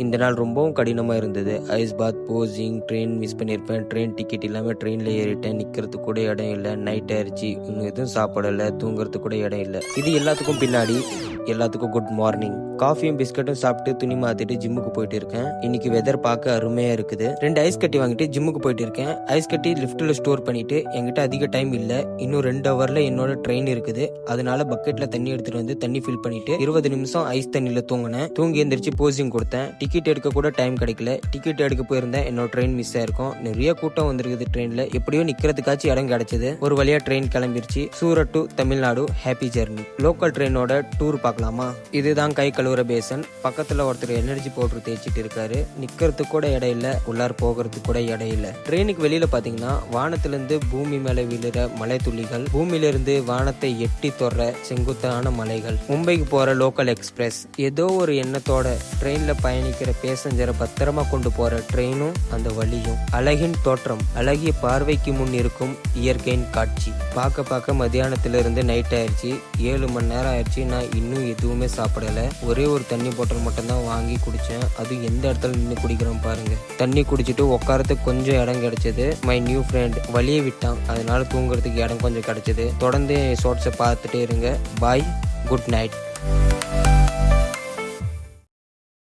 இந்த நாள் ரொம்பவும் கடினமாக இருந்தது. ஐஸ் பாத், போசிங், ட்ரெயின் மிஸ் பண்ணியிருப்பேன். ட்ரெயின் டிக்கெட் இல்லாமல் ட்ரெயினில் ஏறிட்டேன். நிற்கிறதுக்கு கூட இடம் இல்லை. நைட் ஆயிடுச்சு. இன்னும் எதுவும் சாப்பிடலை. தூங்குறதுக்கு கூட இடம் இல்லை. இது எல்லாத்துக்கும் பின்னாடி எல்லாத்துக்கும் குட் மார்னிங். காஃபியும் பிஸ்கட்டும் சாப்பிட்டு துணி மாத்திட்டு ஜிம்முக்கு போயிட்டு இருக்கேன். இன்னைக்கு வெதர் பார்க்க அருமையா இருக்குது. 2 ஐஸ் கட்டி வாங்கிட்டு ஜிம்முக்கு போயிட்டு இருக்கேன். ஐஸ் கட்டி லிஃப்ட்ல ஸ்டோர் பண்ணிட்டு என்கிட்ட அதிக டைம் இல்ல. இன்னும் 2 ஹவர்ல என்னோட ட்ரெயின் இருக்குது. அதனால பக்கெட்ல தண்ணி எடுத்துட்டு வந்து தண்ணி ஃபில் பண்ணிட்டு 20 நிமிஷம் ஐஸ் தண்ணியில தூங்கினேன். தூங்கி எந்திரிச்சு போசிங் கொடுத்தேன். டிக்கெட் எடுக்க கூட டைம் கிடைக்கல. டிக்கெட் எடுக்க போயிருந்தேன். என்னோட ட்ரெயின் மிஸ் ஆயிருக்கும். நிறைய கூட்டம் வந்திருக்குது ட்ரெயின்ல. எப்படியோ நிக்கிறதுக்காச்சும் இடம் கிடைச்சது. ஒரு வழியா ட்ரெயின் கிளம்பிருச்சு. Surat to Tamil Nadu happy journey. Local ட்ரெயினோட டூர் பார்க்கலாமா? இதுதான் கை கழுவுற பேசன். பக்கத்துல ஒருத்தர் எனர்ஜி பவுடர் தேய்ச்சிட்டு இருக்காரு. நிக்கிறதுக்கு கூட இடம் இல்ல. உள்ளார் போகிறதுக்கு கூட இடம் இல்ல. ட்ரெயினுக்கு வெளியில பாத்தீங்கன்னா வானத்துல இருந்து பூமி மேல விழுற மலை துளிகள், பூமியில இருந்து வானத்தை எட்டி தொடுற செங்குத்தான மலைகள். மும்பைக்கு போற லோக்கல் எக்ஸ்பிரஸ். ஏதோ ஒரு எண்ணத்தோட ட்ரெயின்ல பயணிக்கிற பேசஞ்சரை பத்திரமா கொண்டு போற ட்ரெயினும் அந்த வழியும். அழகின் தோற்றம், அழகிய பார்வைக்கு முன் இருக்கும் இயற்கையின் காட்சி. பார்க்க மத்தியானத்துல இருந்து நைட் ஆயிடுச்சு. 7 மணி நேரம் ஆயிடுச்சு. நான் இன்னும் எதுவுமே சாப்பிடல. ஒரே ஒரு தண்ணி பாட்டில் மட்டும்தான் வாங்கி குடிச்சேன். அது எந்த இடத்துல நின்று குடிக்கிறோம் பாருங்க. தண்ணி குடிச்சிட்டு உட்காரத்துக்கு கொஞ்சம் இடம் கிடைச்சது. மை நியூ ஃப்ரெண்ட் வழியே விட்டான். அதனால தூங்குறதுக்கு இடம் கொஞ்சம் கிடைச்சது. தொடர்ந்து ஷார்ட்ஸை பார்த்துட்டே இருங்க. பாய், குட் நைட்.